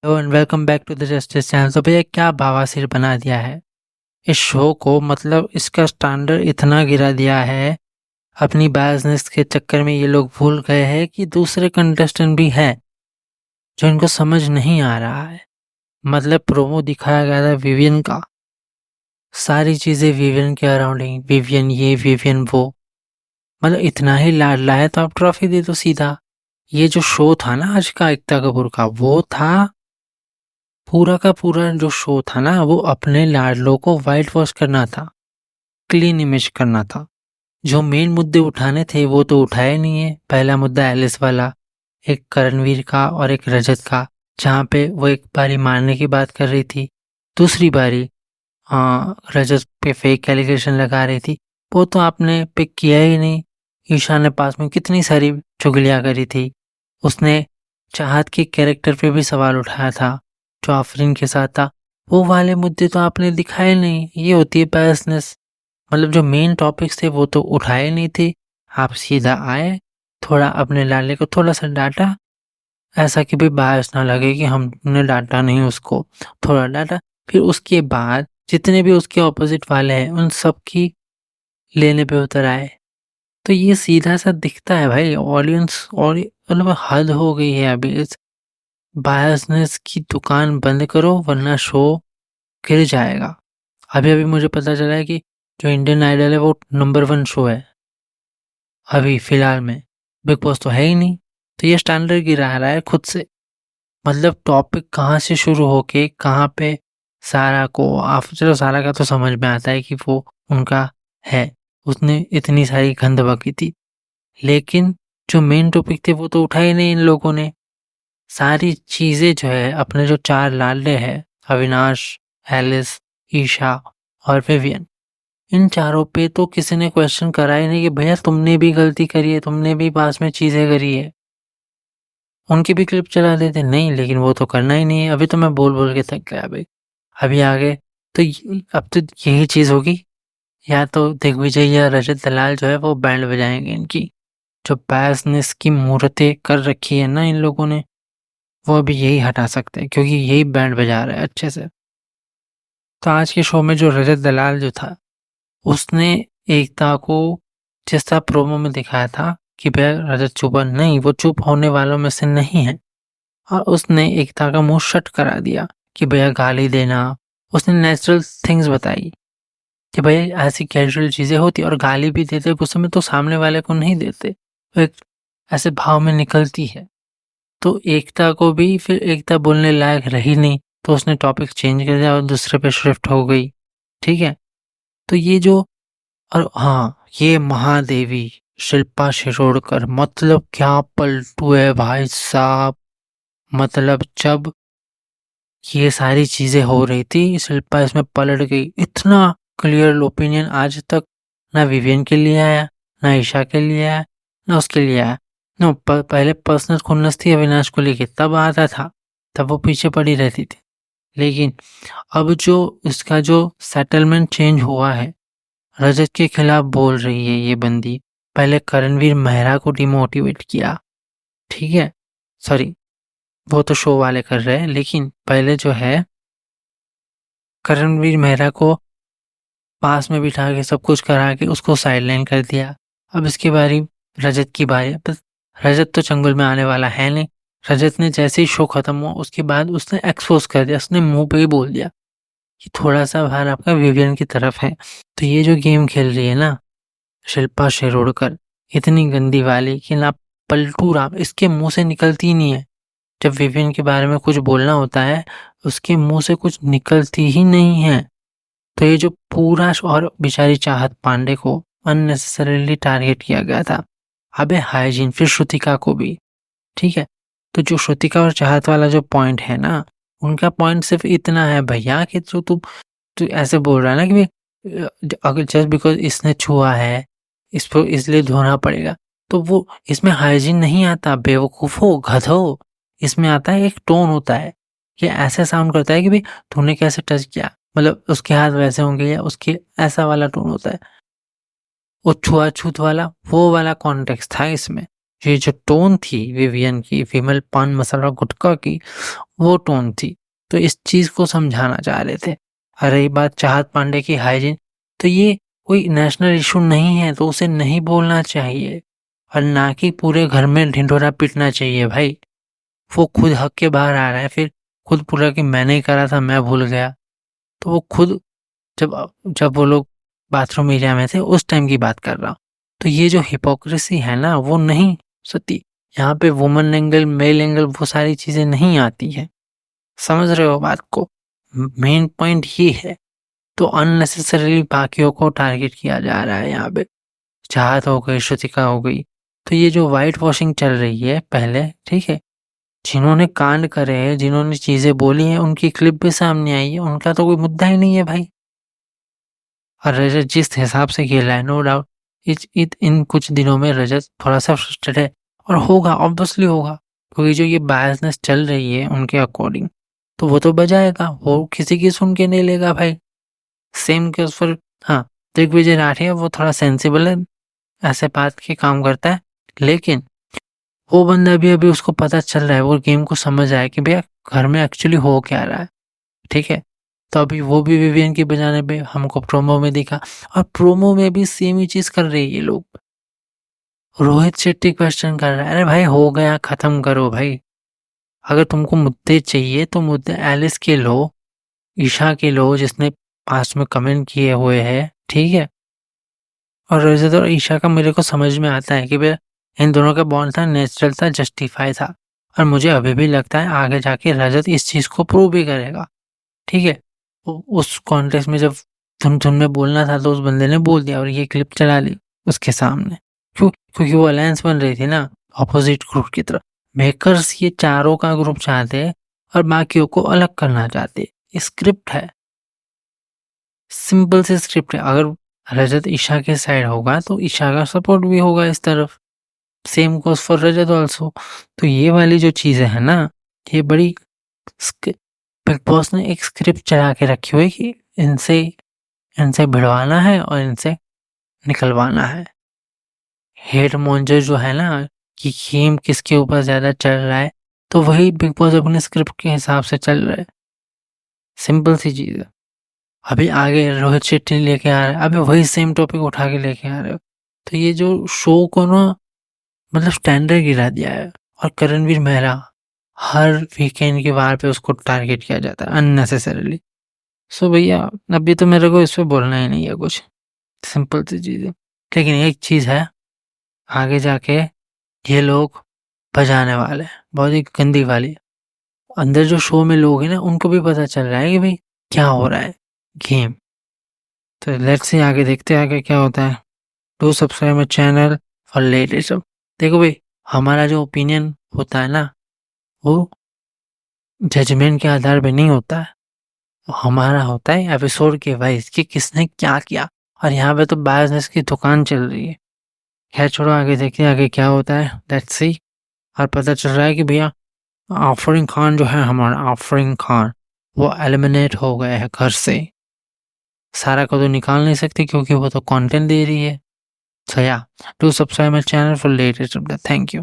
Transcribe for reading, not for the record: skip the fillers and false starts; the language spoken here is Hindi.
Hello and welcome back to the justice channel. तो भैया क्या बवासीर बना दिया है इस शो को, मतलब इसका स्टैंडर्ड इतना गिरा दिया है। अपनी बायसनेस के चक्कर में ये लोग भूल गए हैं कि दूसरे कंटेस्टेंट भी है जो इनको समझ नहीं आ रहा है। मतलब प्रोमो दिखाया गया था विवियन का, सारी चीजें विवियन के अराउंड ही, विवियन ये विवियन वो। मतलब इतना ही लाडला है तो आप ट्रॉफी दे दो सीधा। ये जो शो था ना आज का एकता कपूर का, वो था पूरा का पूरा जो शो था ना, वो अपने लाडलों को वाइट वॉश करना था, क्लीन इमेज करना था। जो मेन मुद्दे उठाने थे वो तो उठाए नहीं है। पहला मुद्दा एलिस वाला, एक करणवीर का और एक रजत का, जहाँ पे वो एक बारी मारने की बात कर रही थी, दूसरी बारी रजत पे फेक एलिगेशन लगा रही थी। वो तो आपने पिक किया ही नहीं। ईशा ने पास में कितनी सारी चुगलियाँ करी थी। उसने चाहत के कैरेक्टर पे भी सवाल उठाया था जो आफरीन के साथ था। वो वाले मुद्दे तो आपने दिखाए नहीं। ये होती है बायसनेस। मतलब जो मेन टॉपिक्स थे वो तो उठाए नहीं थे। आप सीधा आए, थोड़ा अपने लाले को थोड़ा सा डांटा, ऐसा कि भाई बायस ना लगे कि हमने डांटा नहीं उसको, थोड़ा डांटा। फिर उसके बाद जितने भी उसके ऑपोजिट वाले हैं उन सब की लेने पे उतर आए। तो ये सीधा सा दिखता है भाई ऑडियंस, और मतलब हद हो गई है अभी इस बायसनेस की। दुकान बंद करो वरना शो गिर जाएगा। अभी अभी मुझे पता चला है कि जो इंडियन आइडल है वो नंबर 1 शो है अभी फिलहाल में। बिग बॉस तो है ही नहीं। तो ये स्टैंडर्ड गिरा रहा है खुद से। मतलब टॉपिक कहाँ से शुरू होके कहाँ पे सारा को आप, चलो सारा का तो समझ में आता है कि वो उनका है, उसने इतनी सारी गंद बकी थी। लेकिन जो मेन टॉपिक थे वो तो उठाए नहीं इन लोगों ने। सारी चीजें जो है अपने जो 4 लाडले हैं, अविनाश, एलिस, ईशा और विवियन, इन चारों पे तो किसी ने क्वेश्चन करा ही नहीं कि भैया तुमने भी गलती करी है, तुमने भी पास में चीजें करी है। उनकी भी क्लिप चला देते नहीं, लेकिन वो तो करना ही नहीं है। अभी तो मैं बोल बोल के थक गया भाई। अभी आगे तो अब तो यही चीज होगी, या तो दिग्विजय या रजत दलाल जो है वो बैंड बजाएंगे इनकी। जो बायसनेस की मूर्तें कर रखी है ना इन लोगों ने, वो अभी यही हटा सकते हैं क्योंकि यही बैंड बजा रहा है अच्छे से। तो आज के शो में जो रजत दलाल जो था, उसने एकता को जिस तरह प्रोमो में दिखाया था कि भैया रजत चुप नहीं, वो चुप होने वालों में से नहीं है। और उसने एकता का मुंह शट करा दिया कि भैया गाली देना। उसने नेचुरल थिंग्स बताई कि भैया ऐसी कैजुअल चीजें होती, और गाली भी देते गुस्से में तो सामने वाले को नहीं देते, वो एक ऐसे भाव में निकलती है। तो एकता को भी फिर एकता बोलने लायक रही नहीं, तो उसने टॉपिक चेंज कर दिया और दूसरे पे शिफ्ट हो गई। ठीक है। तो ये जो, और हाँ, ये महादेवी शिल्पा शिरोडकर, मतलब क्या पलटू है भाई साहब। मतलब जब ये सारी चीजें हो रही थी शिल्पा इसमें पलट गई। इतना क्लियर ओपिनियन आज तक ना विवियन के लिए आया, ना ईशा के लिए आया, ना उसके लिए आया। नो पहले पर्सनल खुन्नस थी अविनाश को लेके, तब आता था, तब वो पीछे पड़ी रहती थी। लेकिन अब जो इसका जो सेटलमेंट चेंज हुआ है, रजत के खिलाफ बोल रही है ये बंदी। पहले करणवीर मेहरा को डिमोटिवेट किया, ठीक है, सॉरी वो तो शो वाले कर रहे हैं, लेकिन पहले जो है करणवीर मेहरा को पास में बिठा के सब कुछ करा के उसको साइडलाइन कर दिया। अब इसकी बारी, रजत की बारी। बस रजत तो चंगुल में आने वाला है नहीं। रजत ने जैसे ही शो खत्म हुआ उसके बाद उसने एक्सपोज कर दिया, उसने मुंह पे ही बोल दिया कि थोड़ा सा भार आपका विवियन की तरफ है। तो ये जो गेम खेल रही है ना शिल्पा शिरोडकर, इतनी गंदी वाली कि ना पलटू राम इसके मुंह से निकलती ही नहीं है। जब विवियन के बारे में कुछ बोलना होता है उसके मुंह से कुछ निकलती ही नहीं है। तो ये जो पूरा और बेचारी चाहत पांडे को अननेसेसरीली टारगेट किया गया था। अबे हाइजीन, फिर श्रुतिका को भी, ठीक है। तो जो श्रुतिका और चाहत वाला जो पॉइंट है ना, उनका पॉइंट सिर्फ इतना है भैया कि जो तू ऐसे बोल रहा है ना कि अगर जस्ट बिकॉज इसने छुआ है इसको इसलिए धोना पड़ेगा, तो वो इसमें हाइजीन नहीं आता। बेवकूफो, गधो। इसमें आता है एक टोन होता है, ये ऐसे साउंड करता है कि भाई तूने कैसे टच किया, मतलब उसके हाथ वैसे होंगे या उसके, ऐसा वाला टोन होता है। वो छुआछूत वाला वो वाला कॉन्टेक्स्ट था इसमें। ये जो टोन थी विवियन की फीमेल पान मसाला गुटखा की, वो टोन थी। तो इस चीज़ को समझाना चाह रहे थे। और रही बात चाहत पांडे की हाइजीन, तो ये कोई नेशनल इशू नहीं है तो उसे नहीं बोलना चाहिए और ना कि पूरे घर में ढिंढोरा पीटना चाहिए भाई। वो खुद हक के बाहर आ रहा है, फिर खुद बोला कि मैंने ही करा था, मैं भूल गया। तो वो खुद जब जब वो लोग बाथरूम एरिया में थे उस टाइम की बात कर रहा हूँ। तो ये जो हिपोक्रेसी है ना वो नहीं सती। यहाँ पे वुमन एंगल, मेल एंगल वो सारी चीज़ें नहीं आती है। समझ रहे हो बात को? मेन पॉइंट ये है। तो अननेसेसरीली बाकियों को टारगेट किया जा रहा है यहाँ पे। चाहत हो गई, श्रुतिका हो गई। तो ये जो व्हाइट वॉशिंग चल रही है पहले, ठीक है, जिन्होंने कांड करे हैं, जिन्होंने चीजें बोली हैं, उनकी क्लिप भी सामने आई है, उनका तो कोई मुद्दा ही नहीं है भाई। और रजत जिस हिसाब से खेला है, नो डाउट इन कुछ दिनों में रजत थोड़ा सा फ्रस्ट्रेटेड है और होगा, ऑब्वियसली होगा, क्योंकि जो ये बायसनेस चल रही है उनके अकॉर्डिंग, तो वो तो बजाएगा, वो किसी की सुन के नहीं लेगा भाई। सेम के उस पर, हाँ, दिग्विजय राठिया वो थोड़ा सेंसिबल है, ऐसे बात के काम करता है, लेकिन वो बंदा भी अभी उसको पता चल रहा है, वो गेम को समझ आया कि भैया घर में एक्चुअली हो क्या रहा है, ठीक है। तो अभी वो भी विवियन की बजाने पे हमको प्रोमो में दिखा, और प्रोमो में भी सेम ही चीज कर रहे हैं ये लोग। रोहित शेट्टी क्वेश्चन कर रहा है, अरे भाई हो गया, खत्म करो भाई। अगर तुमको मुद्दे चाहिए तो मुद्दे एलिस के लो, ईशा के लो, जिसने पास्ट में कमेंट किए हुए हैं, ठीक है। और रजत और ईशा का मेरे को समझ में आता है कि भैया इन दोनों का बॉन्ड था, नेचुरल था, जस्टिफाई था। और मुझे अभी भी लगता है आगे जाके रजत इस चीज को प्रूव भी करेगा, ठीक है। उस कॉन्टेक्स्ट में जब धुन में बोलना था तो उस बंदे ने बोल दिया और ये क्लिप चला ली उसके सामने। क्योंकि वो अलायंस बन रही थी ना ऑपोजिट ग्रुप की तरफ। मेकर्स ये चारों का ग्रुप चाहते हैं और बाकियों को अलग करना चाहते। स्क्रिप्ट है, सिंपल सी स्क्रिप्ट है। अगर रजत ईशा के साइड होगा तो ईशा का सपोर्ट भी होगा इस तरफ, same goes for Rajat also. तो ये वाली जो चीजें है ना, ये बड़ी बिग बॉस ने एक स्क्रिप्ट चला के रखी हुई कि इनसे इनसे भिड़वाना है और इनसे निकलवाना है। हेड मॉन्जर जो है ना कि गेम किसके ऊपर ज्यादा चल रहा है, तो वही बिग बॉस अपने स्क्रिप्ट के हिसाब से चल रहा है। सिंपल सी चीज है। अभी आगे रोहित शेट्टी लेके आ रहा है, अभी वही सेम टॉपिक उठा के लेके आ रहे हो। तो ये जो शो को ना मतलब स्टैंडर्ड गिरा दिया है। और करणवीर मेहरा हर वीकेंड के वार पे उसको टारगेट किया जाता है अननेसेसरीली। सो भैया अभी तो मेरे को इस पे बोलना ही नहीं है कुछ, सिंपल सी चीज़ है। लेकिन एक चीज़ है, आगे जाके ये लोग बजाने वाले हैं, बहुत ही गंदी वाली। अंदर जो शो में लोग हैं ना उनको भी पता चल रहा है कि भाई क्या हो रहा है गेम। तो लेट्स से आगे देखते हैं आगे क्या होता है। Do subscribe my channel for latest. देखो भाई, हमारा जो ओपिनियन होता है ना वो जजमेंट के आधार पे नहीं होता है, हमारा होता है एपिसोड के वाइज कि किसने क्या किया। और यहाँ पे तो बायसनेस की दुकान चल रही है। खैर छोड़ो, आगे देखते हैं आगे क्या होता है, लेट्स सी। और पता चल रहा है कि भैया आफरीन खान जो है, हमारा आफरीन खान, वो एलिमिनेट हो गया है घर से। सारा को तो निकाल नहीं सकती क्योंकि वो तो कंटेंट दे रही है। So yeah, do subscribe my channel for latest update. Thank you.